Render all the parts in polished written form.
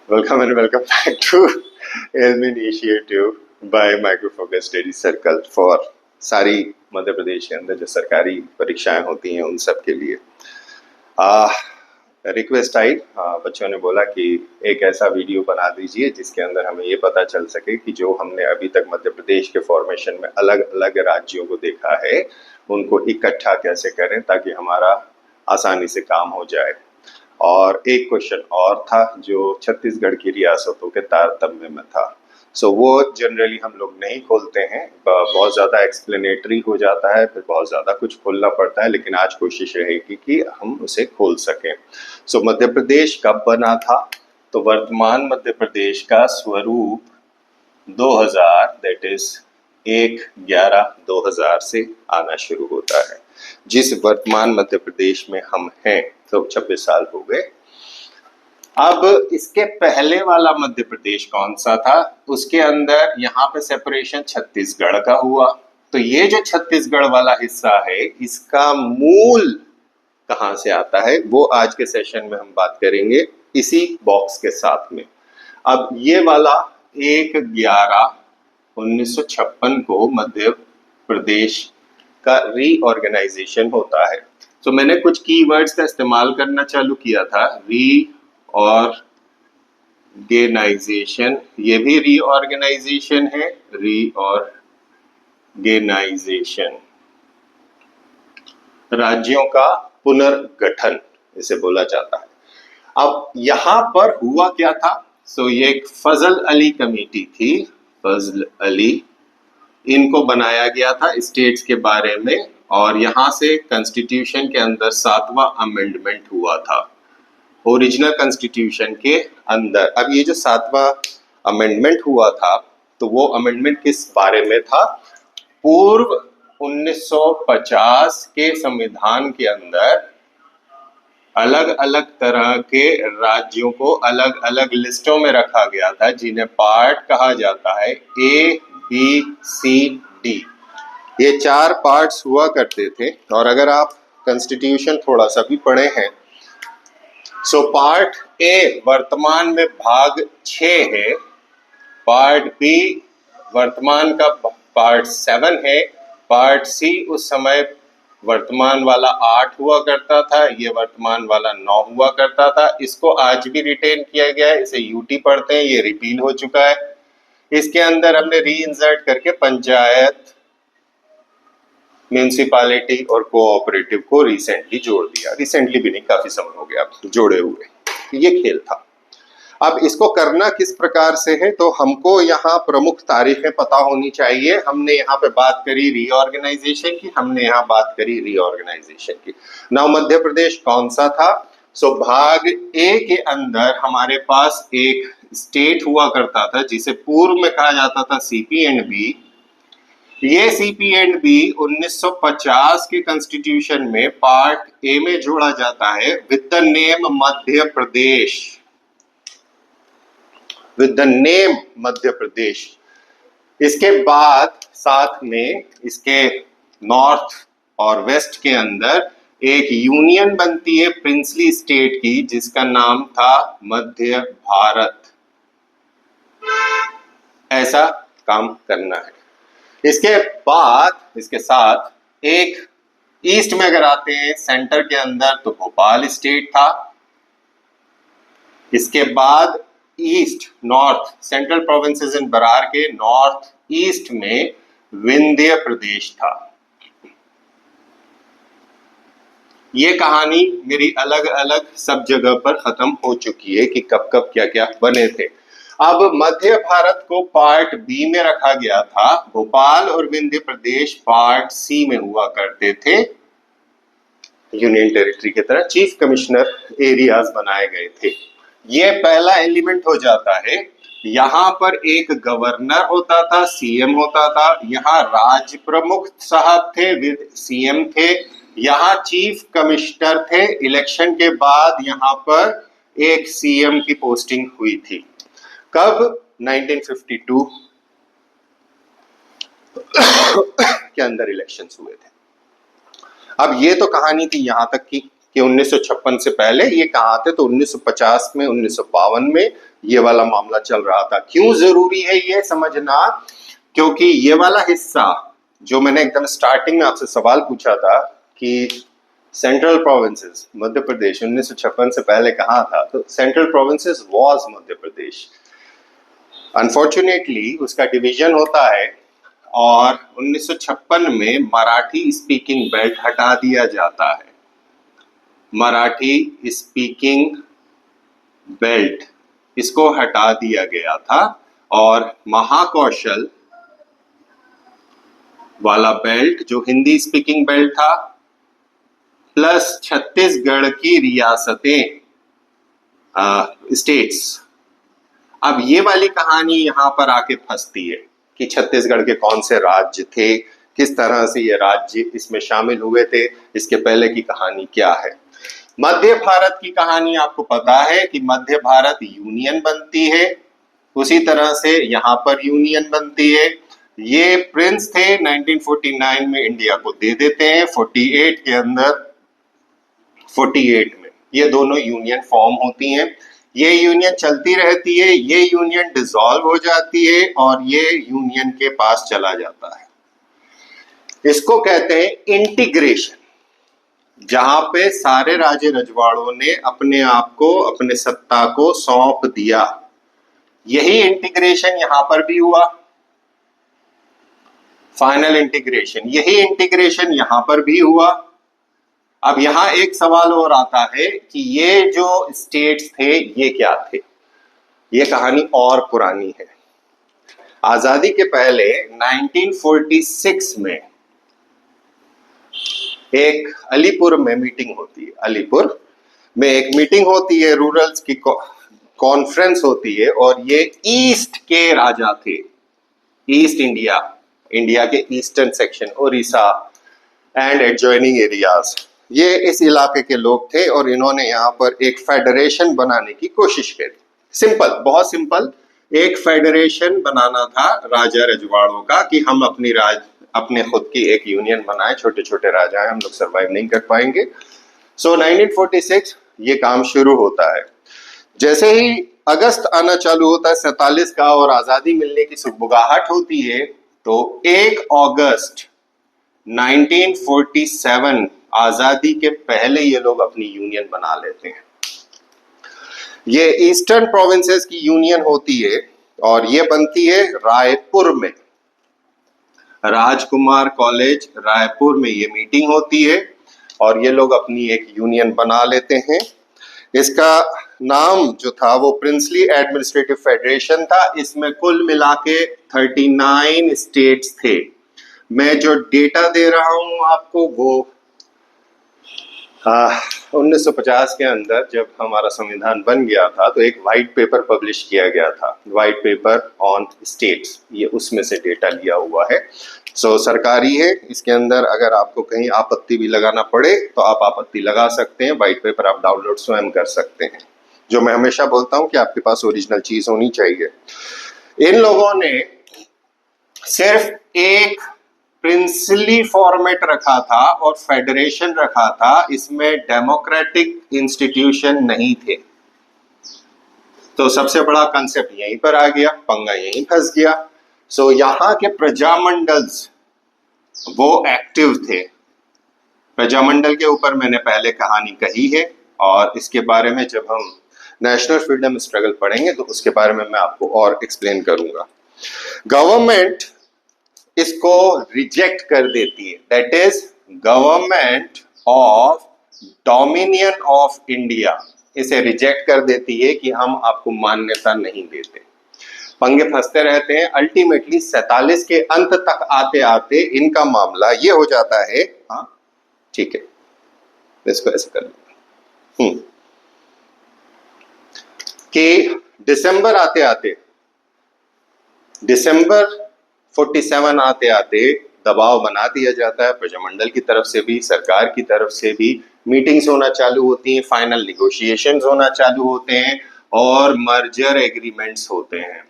Welcome and welcome back to ASM initiative by Microfocus Study Circle for सारी मध्य प्रदेश के अंदर जो सरकारी परीक्षाएं होती हैं उन सब के लिए रिक्वेस्ट आई। बच्चों ने बोला कि एक ऐसा वीडियो बना दीजिए जिसके अंदर हमें ये पता चल सके कि जो हमने अभी तक मध्य प्रदेश के फॉर्मेशन में अलग अलग राज्यों को देखा है उनको इकट्ठा कैसे करें ताकि हमारा आसानी से काम हो जाए। और एक क्वेश्चन और था जो छत्तीसगढ़ की रियासतों के तारतम्य में था। वो जनरली हम लोग नहीं खोलते हैं, बहुत ज़्यादा एक्सप्लेनेटरी हो जाता है, फिर बहुत ज़्यादा कुछ खोलना पड़ता है, लेकिन आज कोशिश रहेगी कि हम उसे खोल सकें। मध्य प्रदेश कब बना था? तो वर्तमान मध्य प्रदेश का स्वरूप 2000 दैट इज 1/11/2000 से आना शुरू होता है। जिस वर्तमान मध्य प्रदेश में हम हैं तो 26 साल हो गए। अब इसके पहले वाला मध्य प्रदेश कौन सा था? उसके अंदर यहाँ पे सेपरेशन छत्तीसगढ़ का हुआ। तो ये जो छत्तीसगढ़ वाला हिस्सा है इसका मूल कहाँ से आता है वो आज के सेशन में हम बात करेंगे इसी बॉक्स के साथ में। अब ये वाला 1/11/1956 को मध्य प्रदेश का रीऑर्गेनाइजेशन होता है। तो मैंने कुछ कीवर्ड्स का इस्तेमाल करना चालू किया था। रीऑर्गेनाइजेशन, ये भी रीऑर्गेनाइजेशन है, रीऑर्गेनाइजेशन राज्यों का पुनर्गठन इसे बोला जाता है। अब यहां पर हुआ क्या था? ये एक फजल अली कमेटी थी, फजल अली, इनको बनाया गया था स्टेट्स के बारे में, और यहां से कॉन्स्टिट्यूशन के अंदर 7वां अमेंडमेंट हुआ था ओरिजिनल कॉन्स्टिट्यूशन के अंदर। अब ये जो 7वां अमेंडमेंट हुआ था तो वो अमेंडमेंट किस बारे में था? पूर्व 1950 के संविधान के अंदर अलग अलग तरह के राज्यों को अलग अलग लिस्टों में रखा गया था जिन्हें पार्ट कहा जाता है, A, B, C, D। ये 4 पार्ट्स हुआ करते थे। और अगर आप कॉन्स्टिट्यूशन थोड़ा सा भी पढ़े हैं पार्ट A वर्तमान में भाग 6 है, पार्ट B वर्तमान का पार्ट 7 है, पार्ट C उस समय वर्तमान वाला 8 हुआ करता था, ये वर्तमान वाला 9 हुआ करता था। इसको आज भी रिटेन किया गया है, इसे यूटी पढ़ते हैं, ये रिपील हो चुका है। इसके अंदर हमने री इंसर्ट करके पंचायत, म्यूनिसिपैलिटी और कोऑपरेटिव को रिसेंटली जोड़ दिया। रिसेंटली भी नहीं, काफी समय हो गया जोड़े हुए। ये खेल था। अब इसको करना किस प्रकार से है तो हमको यहाँ प्रमुख तारीखें पता होनी चाहिए। हमने यहाँ पे बात करी रीऑर्गेनाइजेशन की, हमने यहाँ बात करी रीऑर्गेनाइजेशन की। नाउ मध्य प्रदेश कौन सा था? भाग ए के अंदर हमारे पास एक स्टेट हुआ करता था जिसे पूर्व में कहा जाता था सीपी एंड बी। ये सीपी एंड बी 1950 के कॉन्स्टिट्यूशन में पार्ट ए में जोड़ा जाता है with the name Madhya Pradesh, with the name Madhya Pradesh. इसके बाद साथ में इसके नॉर्थ और वेस्ट के अंदर एक यूनियन बनती है प्रिंसली स्टेट की जिसका नाम था मध्य भारत। ऐसा काम करना है। इसके बाद इसके साथ एक ईस्ट में अगर आते हैं सेंटर के अंदर तो भोपाल स्टेट था। इसके बाद ईस्ट नॉर्थ सेंट्रल प्रोविंसेस इन बरार के नॉर्थ ईस्ट में विंध्य प्रदेश था। ये कहानी मेरी अलग अलग सब जगह पर खत्म हो चुकी है कि कब कब क्या क्या बने थे। अब मध्य भारत को पार्ट बी में रखा गया था। भोपाल और विंध्य प्रदेश पार्ट सी में हुआ करते थे। यूनियन टेरिटरी की तरह चीफ कमिश्नर एरियाज बनाए गए थे। ये पहला एलिमेंट हो जाता है। यहाँ पर एक गवर्नर होता था, सीएम होता था। यहाँ राज्य प्रमुख साहब थे विद सीएम थे। यहाँ चीफ कमिश्नर थे। इलेक्शन के बाद यहाँ पर एक सीएम की पोस्टिंग हुई थी। कब? 1952 के अंदर इलेक्शंस हुए थे। अब ये तो कहानी थी यहां तक की। कि 1956 से पहले ये कहाँ थे, तो 1950 में, 1952 में ये वाला मामला चल रहा था। क्यों जरूरी है ये समझना, क्योंकि ये वाला हिस्सा जो मैंने एकदम स्टार्टिंग में आपसे सवाल पूछा था कि सेंट्रल प्रोविंसेस मध्य प्रदेश 1956 से पहले कहाँ था, तो central provinces was Madhya Pradesh. Unfortunately उसका डिवीजन होता है और 1956 में मराठी स्पीकिंग बेल्ट हटा दिया जाता है। मराठी स्पीकिंग बेल्ट इसको हटा दिया गया था और महाकौशल वाला बेल्ट जो हिंदी स्पीकिंग बेल्ट था प्लस छत्तीसगढ़ की रियासतें स्टेट्स। अब ये वाली कहानी यहाँ पर आके फंसती है कि छत्तीसगढ़ के कौन से राज्य थे, किस तरह से ये राज्य इसमें शामिल हुए थे, इसके पहले की कहानी क्या है। मध्य भारत की कहानी आपको पता है कि मध्य भारत यूनियन बनती है, उसी तरह से यहाँ पर यूनियन बनती है। ये प्रिंस थे 1949 में इंडिया को दे देते हैं, 48 के अंदर 48 में ये दोनों यूनियन फॉर्म होती हैं। ये यूनियन चलती रहती है, ये यूनियन डिसॉल्व हो जाती है और ये यूनियन के पास चला जाता है। इसको कहते हैं इंटीग्रेशन, जहां पे सारे राजे रजवाड़ों ने अपने आप को, अपने सत्ता को सौंप दिया। यही इंटीग्रेशन यहां पर भी हुआ, फाइनल इंटीग्रेशन। यही इंटीग्रेशन यहां पर भी हुआ। अब यहां एक सवाल और आता है कि ये जो स्टेट्स थे ये क्या थे। ये कहानी और पुरानी है। आजादी के पहले 1946 में एक अलीपुर में मीटिंग होती है। अलीपुर में एक मीटिंग होती है, रूरल्स की कॉन्फ्रेंस होती है और ये ईस्ट के राजा थे। ईस्ट इंडिया, इंडिया के eastern section, Orissa and adjoining areas, ये इस इलाके के लोग थे और इन्होंने यहाँ पर एक फेडरेशन बनाने की कोशिश करी। सिंपल, बहुत सिंपल, एक फेडरेशन बनाना था राजा रजवाड़ों का कि हम अपने खुद की एक यूनियन बनाए। छोटे छोटे राजा हैं, हम लोग सरवाइव नहीं कर पाएंगे। सो 1946 ये काम शुरू होता है। जैसे ही अगस्त आना चालू होता है 47 का और आजादी मिलने की सुगबुगाहट होती है, तो 1 अगस्त 1947 आजादी के पहले ये लोग अपनी यूनियन बना लेते हैं। ये ईस्टर्न प्रोविंसेस की यूनियन होती है और ये बनती है रायपुर में। राजकुमार कॉलेज रायपुर में ये मीटिंग होती है और ये लोग अपनी एक यूनियन बना लेते हैं। इसका नाम जो था वो प्रिंसली एडमिनिस्ट्रेटिव फेडरेशन था। इसमें कुल मिला के 39 स्टेट्स थे। मैं जो डेटा दे रहा हूं आपको वो 1950 के अंदर जब हमारा संविधान बन गया था तो एक वाइट पेपर पब्लिश किया गया था, वाइट पेपर ऑन स्टेट्स, ये उसमें से डेटा लिया हुआ है। सो सरकारी है। इसके अंदर अगर आपको कहीं आपत्ति भी लगाना पड़े तो आप आपत्ति लगा सकते हैं। वाइट पेपर आप डाउनलोड स्वयं कर सकते हैं। जो मैं हमेशा बोलता हूं कि आपके पास ओरिजिनल चीज होनी चाहिए। इन लोगों ने सिर्फ एक प्रिंसली फॉर्मेट रखा था और फेडरेशन रखा था। इसमें डेमोक्रेटिक इंस्टीट्यूशन नहीं थे। तो सबसे बड़ा कंसेप्ट यहीं पर आ गया, पंगा यहीं फंस गया। सो यहाँ के प्रजामंडल्स वो एक्टिव थे। प्रजामंडल के ऊपर मैंने पहले कहानी कही है और इसके बारे में जब हम नेशनल फ्रीडम स्ट्रगल पढ़ेंगे तो उसके बारे में मैं आपको और एक्सप्लेन करूंगा। गवर्नमेंट इसको रिजेक्ट कर देती है। That is government of dominion of India इसे रिजेक्ट कर देती है कि हम आपको मान्यता नहीं देते। पंगे फंसते रहते हैं। अल्टीमेटली 47 के अंत तक आते आते इनका मामला ये हो जाता है, हाँ ठीक है इसको ऐसे कर लेंगे कि दिसंबर आते आते, दिसंबर 47 आते आते दबाव बना दिया जाता है प्रजामंडल की तरफ से भी, सरकार की तरफ से भी। मीटिंग्स होना चालू होती हैं, फाइनल निगोशिएशंस होना चालू होते हैं और मर्जर एग्रीमेंट्स होते हैं।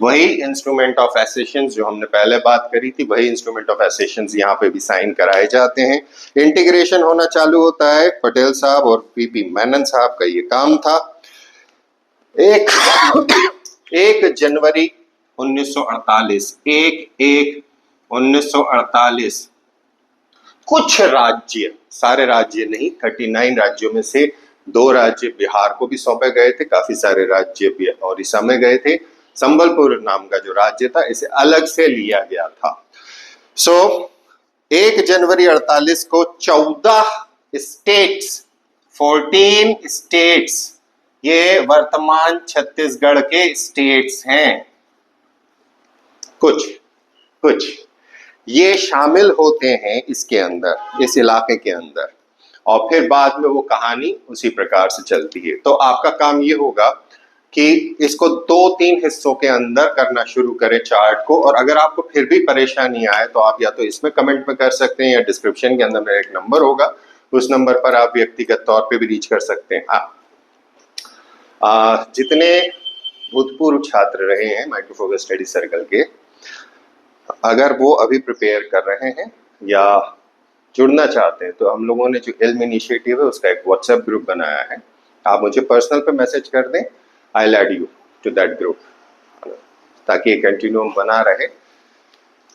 वही इंस्ट्रूमेंट ऑफ एसेशंस जो हमने पहले बात करी थी, वही इंस्ट्रूमेंट ऑफ एसेशंस यहाँ पे भी साइन कराए जाते हैं। इंटीग्रेशन होना चालू होता है, पटेल साहब और पीपी मेनन साहब का ये काम था। 1 जनवरी 1948, 1/1/1948 कुछ राज्य, सारे राज्य नहीं, 39 राज्यों में से 2 राज्य बिहार को भी सौंपे गए थे, काफी सारे राज्य भी ओडिशा में गए थे। संबलपुर नाम का जो राज्य था इसे अलग से लिया गया था। 1 जनवरी 48 को 14 स्टेट्स, 14 स्टेट्स, ये वर्तमान छत्तीसगढ़ के स्टेट्स हैं, कुछ ये शामिल होते हैं इसके अंदर, इस इलाके के अंदर, और फिर बाद में वो कहानी उसी प्रकार से चलती है। तो आपका काम ये होगा कि इसको 2-3 हिस्सों के अंदर करना शुरू करें चार्ट को, और अगर आपको फिर भी परेशानी आए तो आप या तो इसमें कमेंट में कर सकते हैं या डिस्क्रिप्शन के अंदर मेरा एक नंबर होगा, उस नंबर पर आप व्यक्तिगत तौर पे भी रीच कर सकते हैं। हाँ, जितने भूतपूर्व छात्र रहे हैं माइक्रोफोकस स्टडी सर्कल के, अगर वो अभी प्रिपेयर कर रहे हैं या जुड़ना चाहते हैं, तो हम लोगों ने जो इल्म इनिशिएटिव है उसका एक व्हाट्सएप ग्रुप बनाया है। आप मुझे पर्सनल पे मैसेज कर दें, I will add you to that group, ताकि कंटिन्यूम बना रहे।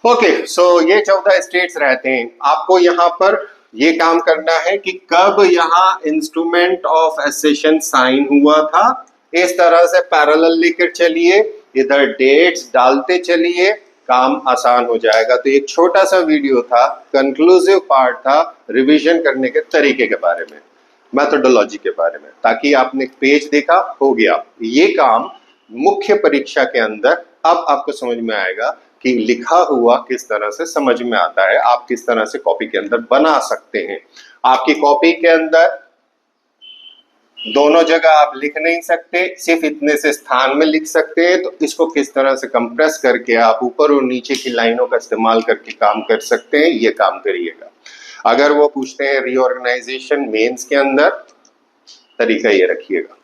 ओके, सो ये 14 स्टेट्स रहते हैं। आपको यहाँ पर ये काम करना है कि कब यहाँ इंस्ट्रूमेंट ऑफ एसेशन साइन हुआ था, इस तरह से पैरेलल लेकर चलिए, इधर डेट्स डालते चलिए, काम आसान हो जाएगा। तो एक छोटा सा वीडियो था, कंक्लूसिव पार्ट था रिवीजन करने के तरीके के बारे में, मेथोडोलॉजी के बारे में, ताकि आपने पेज देखा, हो गया। ये काम मुख्य परीक्षा के अंदर अब आपको समझ में आएगा कि लिखा हुआ किस तरह से समझ में आता है, आप किस तरह से कॉपी के अंदर बना सकते हैं। आपकी कॉपी के अंदर दोनों जगह आप लिख नहीं सकते, सिर्फ इतने से स्थान में लिख सकते हैं, तो इसको किस तरह से कंप्रेस करके आप ऊपर और नीचे की लाइनों का इस्तेमाल करके काम कर सकते हैं, ये काम करिएगा। अगर वो पूछते हैं रीऑर्गेनाइजेशन मेंस के अंदर, तरीका ये रखिएगा।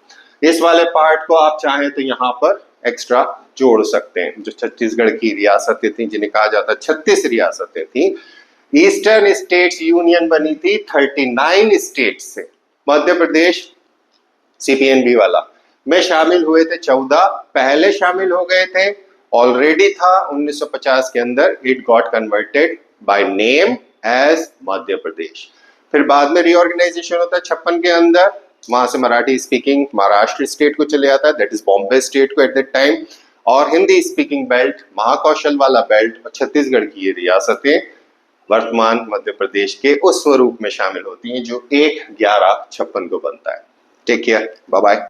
इस वाले पार्ट को आप चाहें तो यहाँ पर एक्स्ट्रा जोड़ सकते हैं। जो छत्तीसगढ़ की रियासतें थी, जिन्हें कहा जाता है 36 रियासतें थी, ईस्टर्न स्टेट्स यूनियन बनी थी 39 स्टेट्स से। मध्य प्रदेश CPNB वाला में शामिल हुए थे 14, पहले शामिल हो गए थे, ऑलरेडी था 1950 के अंदर, it got converted by name as Madhya Pradesh. फिर बाद में रीऑर्गेनाइजेशन होता है 56 के अंदर, वहां से मराठी स्पीकिंग महाराष्ट्र स्टेट को चले आता है, दैट इज बॉम्बे स्टेट को एट दैट टाइम, और हिंदी स्पीकिंग बेल्ट, महाकौशल वाला बेल्ट और छत्तीसगढ़ की ये रियासतें वर्तमान मध्य प्रदेश के उस स्वरूप में शामिल होती हैं जो 1/11/56 को बनता है। Take care, bye bye.